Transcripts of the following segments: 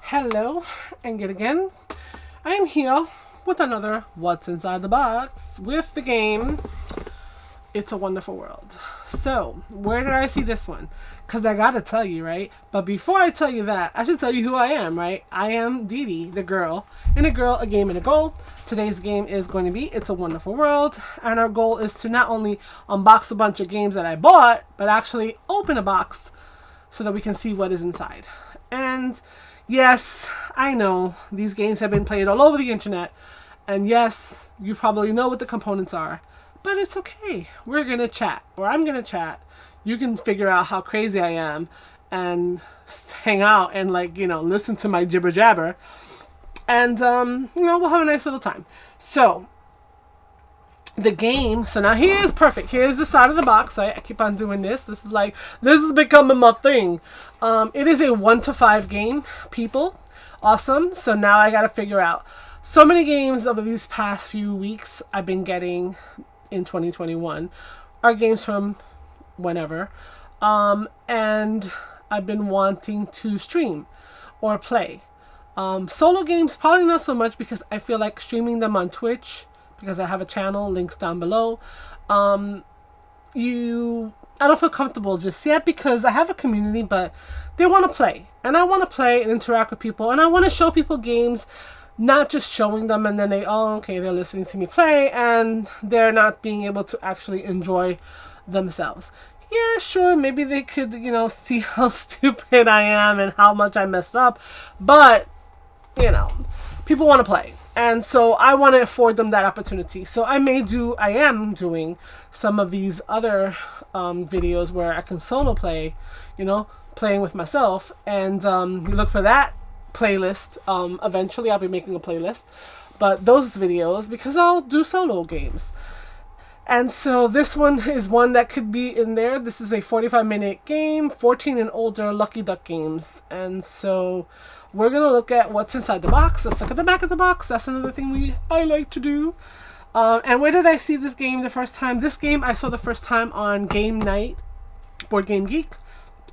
Hello, and yet again, I am here with another What's Inside the Box with the game It's a Wonderful World. So, where did I see this one? Because I gotta tell you, right? But before I tell you that, I should tell you who I am, right? I am Dee Dee, the girl. In a girl, a game, and a goal. Today's game is going to be It's a Wonderful World. And our goal is to not only unbox a bunch of games that I bought, but actually open a box so that we can see what is inside. And yes, I know these games have been played all over the internet. And yes, you probably know what the components are. But it's okay. We're going to chat. Or I'm going to chat. You can figure out how crazy I am and hang out and listen to my jibber jabber. And, we'll have a nice little time. So, the game. So now here's perfect. Here's the side of the box. I keep on doing this. This is becoming my thing. It is a 1 to 5 game, people. Awesome. So now I got to figure out so many games over these past few weeks I've been getting in 2021 are games from whenever. And I've been wanting to stream or play. Solo games, probably not so much because I feel like streaming them on Twitch because I have a channel, links down below. I don't feel comfortable just yet because I have a community, but they want to play. And I want to play and interact with people. And I want to show people games, not just showing them and then they're listening to me play and they're not being able to actually enjoy themselves. Yeah, sure, maybe they could, see how stupid I am and how much I messed up. But, people want to play. And so I want to afford them that opportunity. So I am doing some of these other videos where I can solo play, playing with myself. And you look for that playlist. Eventually I'll be making a playlist. But those videos, because I'll do solo games. And so this one is one that could be in there. This is a 45-minute game, 14 and older Lucky Duck games. And so we're going to look at what's inside the box. Let's look at the back of the box. That's another thing I like to do. And where did I see this game the first time? This game I saw the first time on Game Night, Board Game Geek.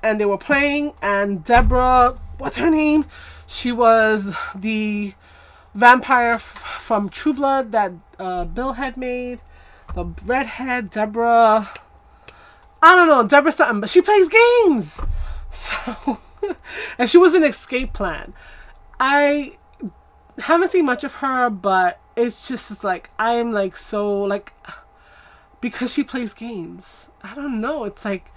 And they were playing, and Deborah, what's her name? She was the vampire from True Blood that Bill had made. The redhead, Deborah. I don't know, Deborah something, but she plays games. So, and she was an escape plan. I haven't seen much of her, but it's just because she plays games. I don't know, it's like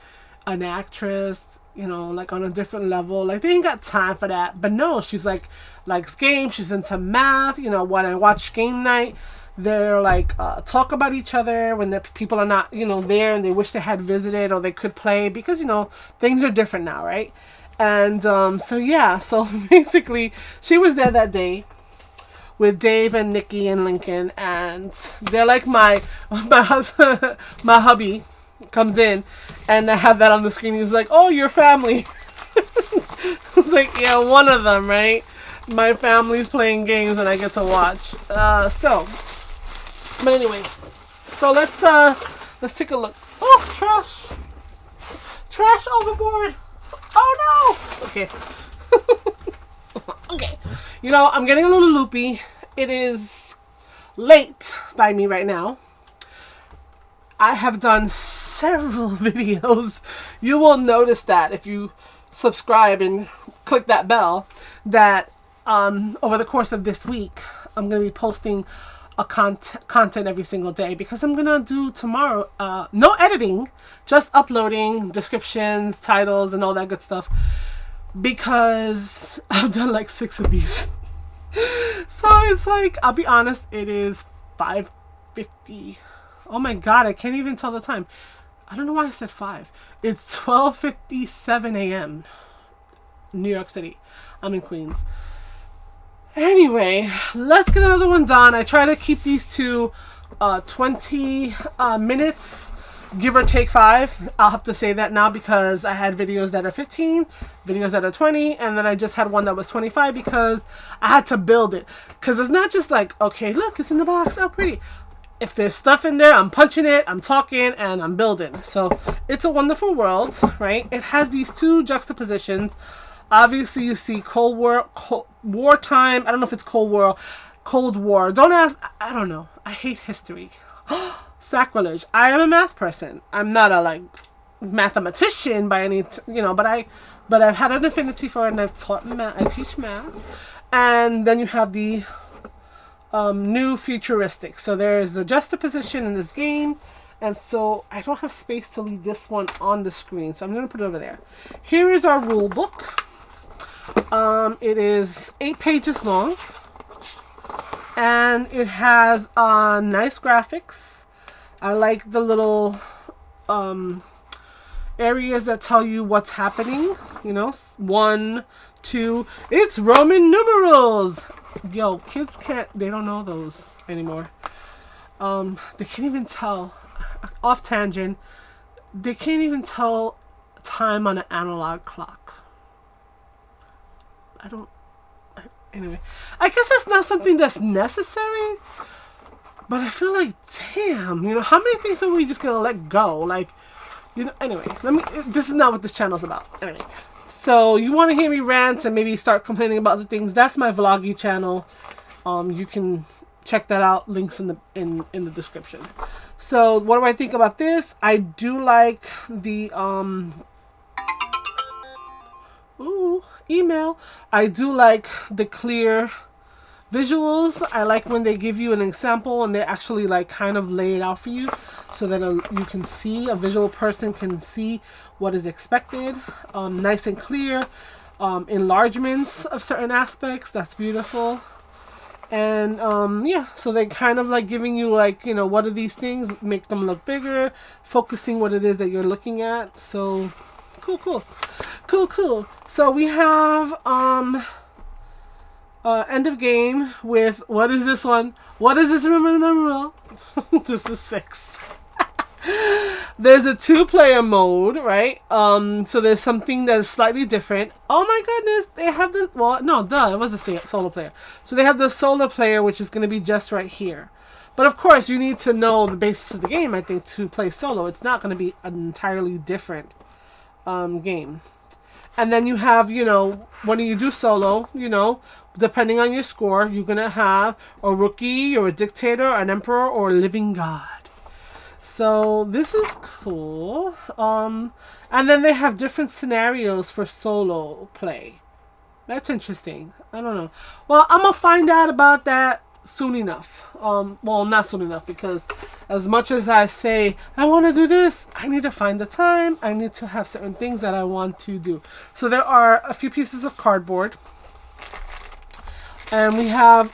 an actress, on a different level. Like, they ain't got time for that. But no, she's likes games. She's into math. When I watch Game Night, they're talk about each other when the people are not, there and they wish they had visited or they could play because, things are different now, right? And so basically she was there that day with Dave and Nikki and Lincoln, and they're like my husband, my hubby comes in and I have that on the screen. He's like, "Oh, your family." I was like, yeah, one of them, right? My family's playing games and I get to watch. But anyway, so let's take a look. Oh, trash overboard. Oh no. Okay. Okay. I'm getting a little loopy. It is late by me right now. I have done several videos. You will notice that if you subscribe and click that bell, that over the course of this week, I'm going to be posting a content every single day because I'm going to do tomorrow, no editing, just uploading descriptions, titles, and all that good stuff because I've done 6 of these. So it's I'll be honest, it is 5:50. Oh my god, I can't even tell the time. I don't know why I said 5. It's 12:57 a.m. New York City. I'm in Queens. Anyway, let's get another one done. I try to keep these to 20 minutes, give or take 5. I'll have to say that now because I had videos that are 15, videos that are 20, and then I just had one that was 25 because I had to build it. Because it's not just okay, look, it's in the box, how pretty. If there's stuff in there, I'm punching it, I'm talking, and I'm building. So, It's a Wonderful World, right? It has these 2 juxtapositions Obviously, you see Cold War, wartime. I don't know if it's Cold War. Don't ask. I don't know. I hate history. Sacrilege. I am a math person. I'm not a like mathematician by any, but I've had an affinity for it, and I've taught math. I teach math, and then you have the new futuristic. So there is a juxtaposition in this game, and so I don't have space to leave this one on the screen, so I'm going to put it over there. Here is our rule book. It is 8 pages long, and it has nice graphics. I like the little areas that tell you what's happening. 1, 2. It's Roman numerals. Yo, kids they don't know those anymore. They can't even tell, off tangent, they can't even tell time on an analog clock. Anyway, I guess it's not something that's necessary, but I feel like, damn, how many things are we just gonna let go? Like, anyway, this is not what this channel is about. Anyway. So you want to hear me rant and maybe start complaining about other things? That's my vloggy channel. You can check that out. Links in the description. So what do I think about this? I do like the email. I do like the clear visuals. I like when they give you an example and they actually like kind of lay it out for you, so that you can see, a visual person can see what is expected. Nice and clear. Enlargements of certain aspects. That's beautiful. And yeah, so they kind of like giving you like, what are these things, make them look bigger, focusing what it is that you're looking at. So cool. So we have end of game with, what is this one? What is this numeral? This is 6. There's a 2-player mode, right? So there's something that is slightly different. Oh my goodness, they have the, well, no, it was a solo player. So they have the solo player, which is going to be just right here. But of course, you need to know the basis of the game, I think, to play solo. It's not going to be an entirely different game. And then you have, when you do solo, depending on your score, you're going to have a rookie or a dictator, an emperor, or a living god. So this is cool. And then they have different scenarios for solo play. That's interesting. I don't know. Well, I'm going to find out about that soon enough. Well, not soon enough, because as much as I say I want to do this, I need to find the time. I need to have certain things that I want to do. So there are a few pieces of cardboard. And we have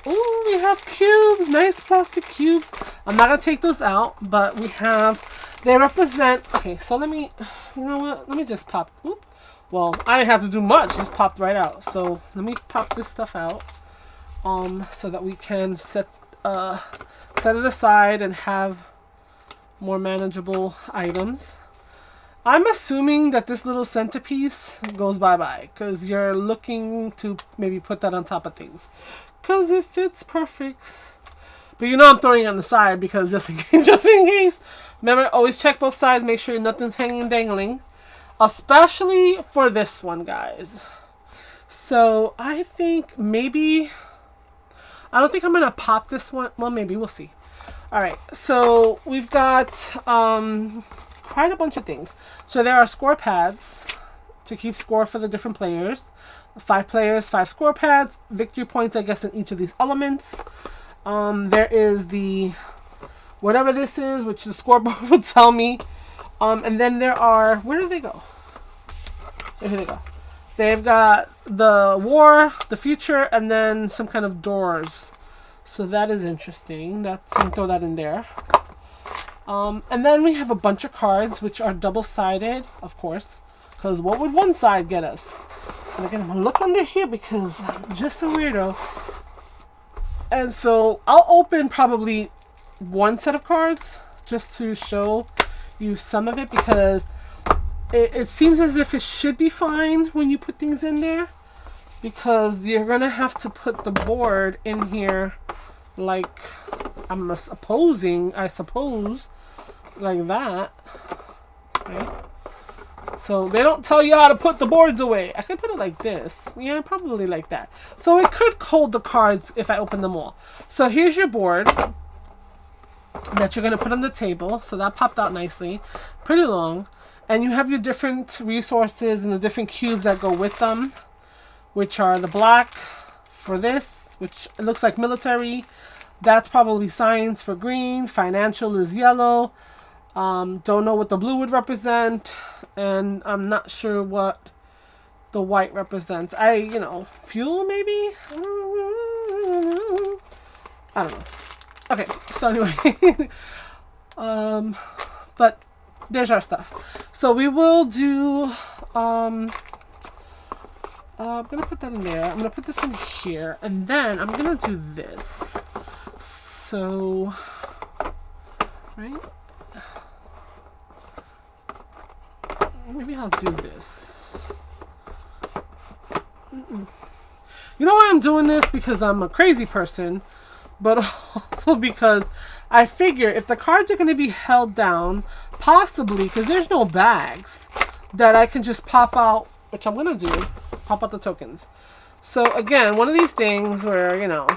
cubes, nice plastic cubes. I'm not going to take those out, but they represent, okay, so let me just pop, well, I didn't have to do much, just popped right out. So let me pop this stuff out, so that we can set it aside and have more manageable items. I'm assuming that this little centerpiece goes bye-bye, because you're looking to maybe put that on top of things, because it fits perfect. But I'm throwing it on the side, because just in case. Remember, always check both sides, make sure nothing's hanging dangling, especially for this one, guys. So I think maybe, I don't think I'm gonna pop this one. Well, maybe, we'll see. All right, so we've got quite a bunch of things. So there are score pads to keep score for the different players. 5 players, 5 score pads. Victory points, I guess, in each of these elements. There is the whatever this is, which the scoreboard would tell me. And then there are, where do they go? Here they go. They've got the war, the future, and then some kind of doors. So that is interesting. That's, I'm gonna throw that in there. And then we have a bunch of cards, which are double-sided, of course, because what would one side get us? And again, I'm going to look under here because I'm just a weirdo. And so I'll open probably one set of cards just to show you some of it, because it seems as if it should be fine when you put things in there, because you're going to have to put the board in here like, I'm supposing, I suppose, like that, right? So they don't tell you how to put the boards away. I could put it like this. Yeah, probably like that. So it could hold the cards if I open them all. So here's your board that you're going to put on the table. So that popped out nicely. Pretty long. And you have your different resources and the different cubes that go with them, which are the black for this, which it looks like military. That's probably science for green. Financial is yellow. Don't know what the blue would represent. And I'm not sure what the white represents. Fuel maybe? I don't know. Okay, so anyway. But there's our stuff. So we will do, I'm going to put that in there. I'm going to put this in here. And then I'm going to do this. So, right? Maybe I'll do this. You know why I'm doing this? Because I'm a crazy person, but also because I figure if the cards are going to be held down, possibly, because there's no bags, that I can just pop out, which I'm going to do, pop out the tokens. So again, one of these things where, it'll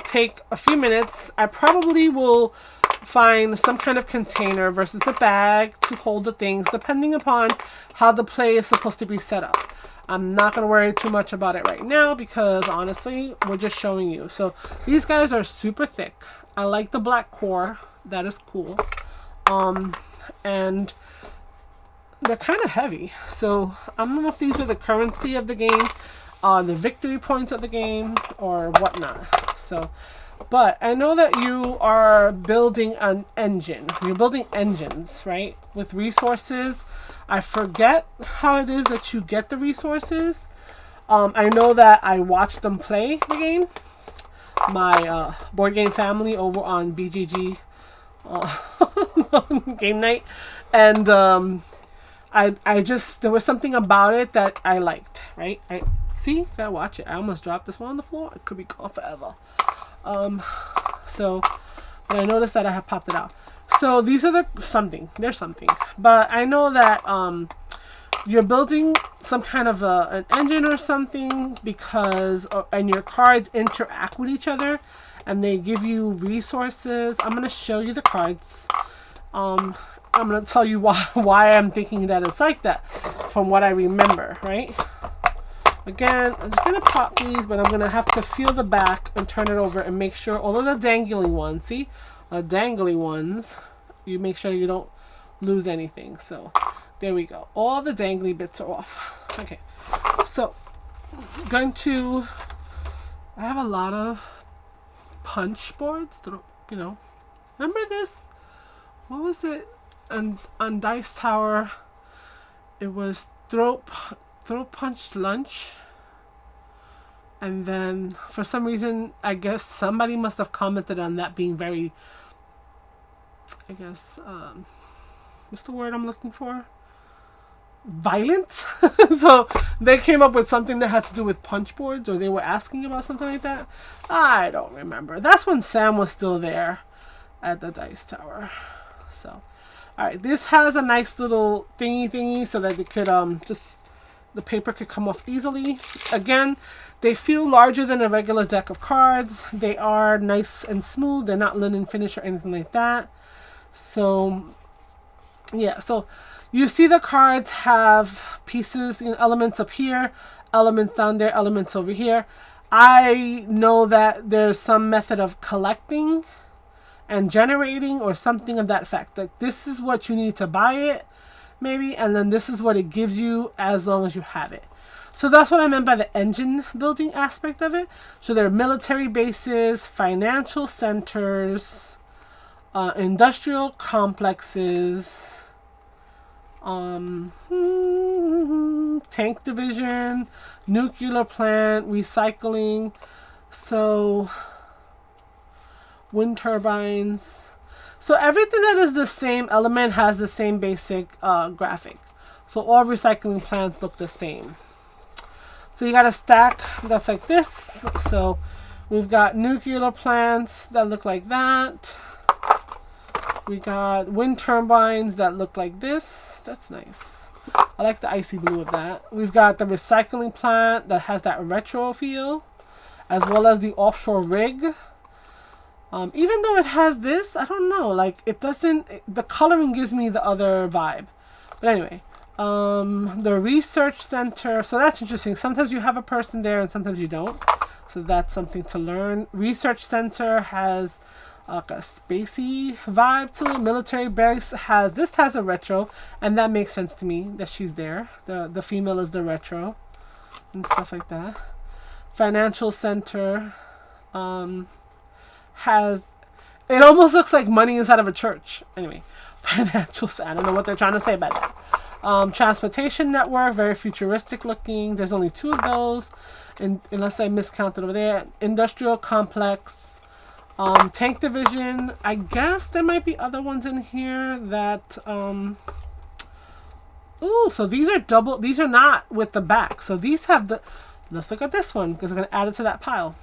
take a few minutes. I probably will find some kind of container versus a bag to hold the things, depending upon how the play is supposed to be set up. I'm not going to worry too much about it right now because honestly, we're just showing you. So these guys are super thick. I like the black core. That is cool. And they're kind of heavy. So I don't know if these are the currency of the game, the victory points of the game, or whatnot. So, but I know that you are building an engine. You're building engines, right? With resources. I forget how it is that you get the resources. I know that I watched them play the game. My board game family over on BGG game night. And there was something about it that I liked, right? See, gotta watch it. I almost dropped this one on the floor. It could be gone forever. So, but I noticed that I have popped it out. So these are there's something. But I know that you're building some kind of an engine or something because, and your cards interact with each other and they give you resources. I'm going to show you the cards. I'm going to tell you why I'm thinking that it's like that from what I remember, right? Again, I'm just going to pop these, but I'm going to have to feel the back and turn it over and make sure all of the dangly ones, see? The dangly ones, you make sure you don't lose anything. So, there we go. All the dangly bits are off. Okay. So, I have a lot of punch boards. Remember this? What was it? On Dice Tower, it was throat punch lunch, and then for some reason I guess somebody must have commented on that being very, what's the word I'm looking for, violent. So they came up with something that had to do with punch boards, or they were asking about something like that. I don't remember. That's when Sam was still there at the Dice Tower. So alright, this has a nice little thingy so that it could the paper could come off easily. Again, they feel larger than a regular deck of cards. They are nice and smooth. They're not linen finish or anything like that. So, yeah. So, you see the cards have pieces, elements up here, elements down there, elements over here. I know that there's some method of collecting and generating or something of that fact. Like, this is what you need to buy it, maybe, and then this is what it gives you as long as you have it. So that's what I meant by the engine building aspect of it. So there are military bases, financial centers, industrial complexes, tank division, nuclear plant, recycling, so wind turbines. So everything that is the same element has the same basic graphic. So all recycling plants look the same. So you got a stack that's like this. So we've got nuclear plants that look like that. We got wind turbines that look like this. That's nice. I like the icy blue of that. We've got the recycling plant that has that retro feel, as well as the offshore rig. Even though it has this, I don't know, like it doesn't, the coloring gives me the other vibe. But anyway, the research center, so that's interesting. Sometimes you have a person there and sometimes you don't. So that's something to learn. Research center has like a spacey vibe to it. Military base has, this has a retro, and that makes sense to me that she's there. The female is the retro and stuff like that. Financial center has, it almost looks like money inside of a church. Anyway, financial, I don't know what they're trying to say about that. Transportation network, very futuristic looking. There's only 2 of those, unless I miscounted over there. Industrial complex, tank division. I guess there might be other ones in here that, ooh, so these are double, these are not with the back. So these have the, let's look at this one because we're going to add it to that pile.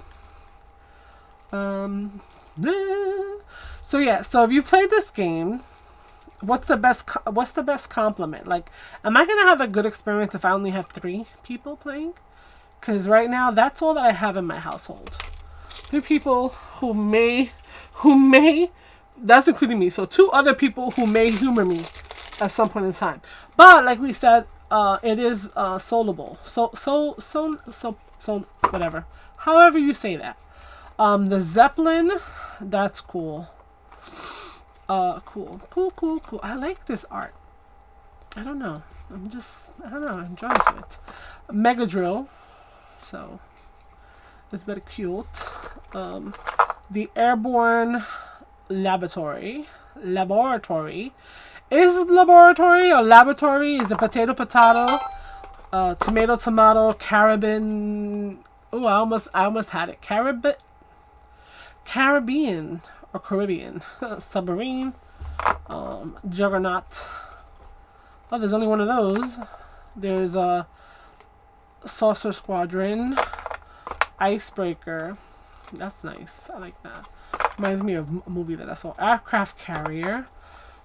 So yeah, so if you played this game, what's the best compliment? Like, am I gonna have a good experience if I only have 3 people playing? Because right now that's all that I have in my household. 3 people who may, that's including me. So 2 other people who may humor me at some point in time. But like we said, it is soloable. So whatever. However you say that. The Zeppelin, that's cool. Cool. I like this art. I don't know. I'm enjoying it. Mega drill. So, it's very cute. The airborne laboratory. Is laboratory or laboratory? Is the potato, tomato, carabin. Ooh, I almost had it. Caribbean submarine, juggernaut. Oh, there's only one of those. There's a saucer squadron, icebreaker. That's nice. I like that. Reminds me of a movie that I saw. Aircraft carrier,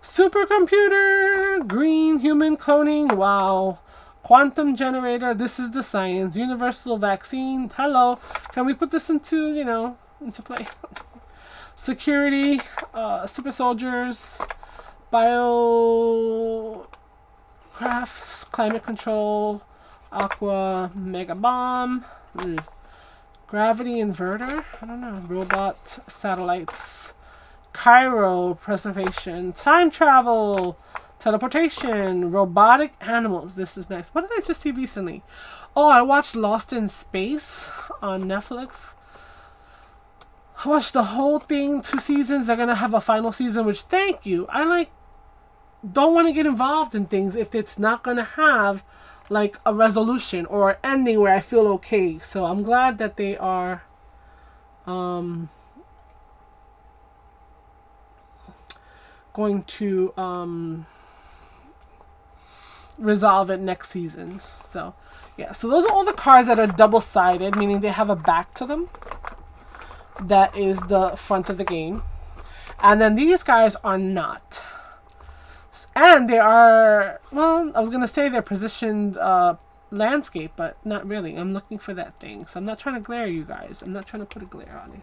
supercomputer, green human cloning. Wow. Quantum generator. This is the science. Universal vaccine. Hello. Can we put this into, into play? Security, super soldiers, bio crafts, climate control, aqua, mega bomb, gravity inverter, I don't know, robots, satellites, Cairo preservation, time travel, teleportation, robotic animals. This is nice. What did I just see recently? Oh, I watched Lost in Space on Netflix. I watched the whole thing, 2 seasons. They're gonna have a final season, which, thank you. I don't want to get involved in things if it's not gonna have like a resolution or an ending where I feel okay. So I'm glad that they are going to resolve it next season. So yeah, so those are all the cards that are double-sided, meaning they have a back to them. That is the front of the game. And then these guys are not. And they are, well, I was going to say they're positioned landscape, but not really. I'm looking for that thing. So I'm not trying to glare you guys. I'm not trying to put a glare on you.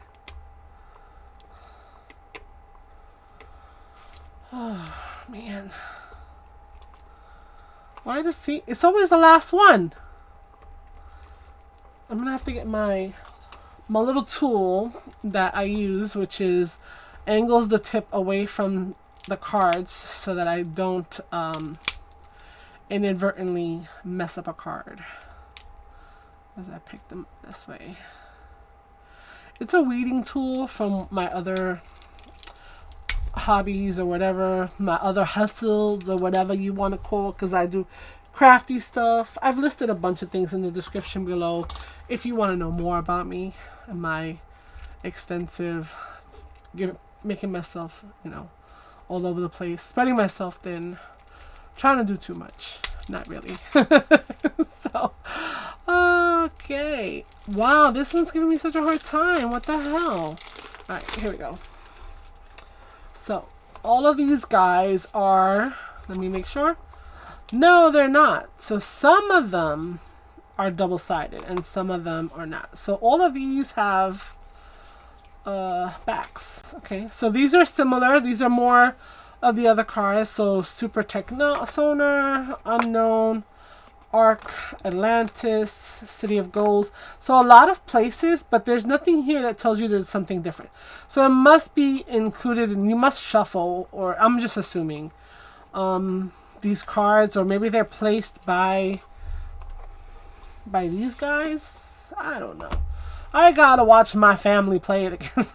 Oh, man. Why does he... It's always the last one. I'm going to have to get my little tool that I use, which is angles the tip away from the cards so that I don't inadvertently mess up a card as I pick them this way. It's a weeding tool from my other hobbies or whatever, my other hustles or whatever you want to call it, because I do crafty stuff. I've listed a bunch of things in the description below if you want to know more about me and my extensive making myself, all over the place, spreading myself thin, trying to do too much. Not really. So, okay. Wow, this one's giving me such a hard time. What the hell? Alright, here we go. So, all of these guys are, let me make sure, No, they're not. So some of them are double-sided and some of them are not. So all of these have backs. Okay, so these are similar. These are more of the other cards. So Super Techno Sonar, Unknown, Arc, Atlantis, City of Goals. So a lot of places, but there's nothing here that tells you there's something different. So it must be included, and you must shuffle, or I'm just assuming, these cards, or maybe they're placed by these guys. I don't know. I gotta watch my family play it again.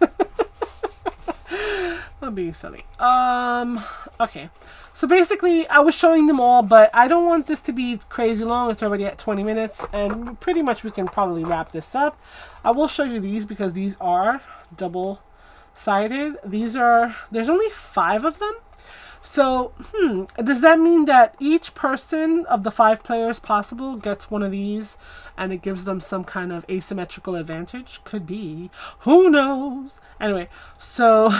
I'm being silly. Okay. So basically, I was showing them all, but I don't want this to be crazy long. It's already at 20 minutes, and pretty much we can probably wrap this up. I will show you these because these are double-sided. There's only 5 of them. So, does that mean that each person of the 5 players possible gets one of these and it gives them some kind of asymmetrical advantage? Could be. Who knows? Anyway, so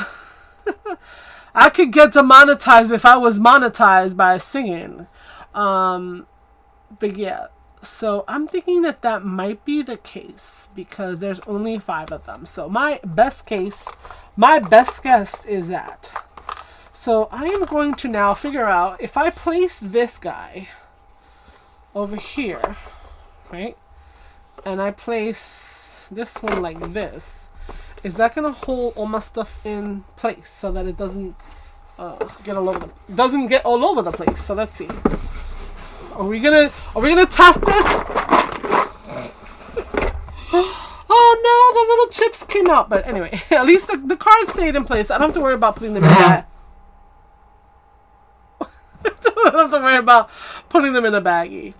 I could get demonetized if I was monetized by singing. But yeah, so I'm thinking that that might be the case because there's only 5 of them. So my best guess is that. So I am going to now figure out if I place this guy over here, right? And I place this one like this, is that going to hold all my stuff in place so that it doesn't get all over the place? So let's see. Are we gonna test this? Oh no, the little chips came out. But anyway, at least the cards stayed in place. I don't have to worry about putting them in that. I don't have to worry about putting them in a baggie.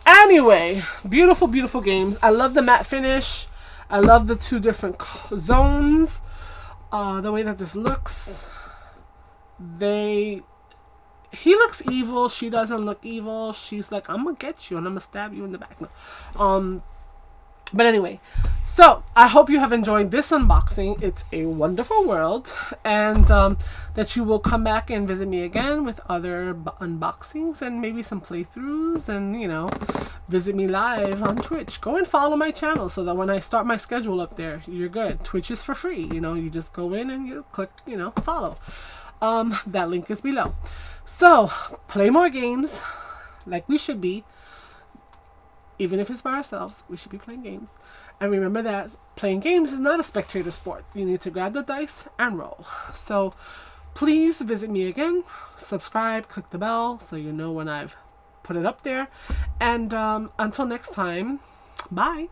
Anyway, beautiful, beautiful games. I love the matte finish. I love the 2 different zones. The way that this looks. He looks evil. She doesn't look evil. She's like, I'm gonna get you and I'm gonna stab you in the back. No. But anyway, so I hope you have enjoyed this unboxing. It's a wonderful world, and that you will come back and visit me again with other unboxings and maybe some playthroughs, and visit me live on Twitch. Go and follow my channel so that when I start my schedule up there, you're good. Twitch is for free. You just go in and you click, follow. That link is below. So play more games like we should be. Even if it's by ourselves, we should be playing games. And remember that playing games is not a spectator sport. You need to grab the dice and roll. So please visit me again. Subscribe, click the bell so you know when I've put it up there. And until next time, bye.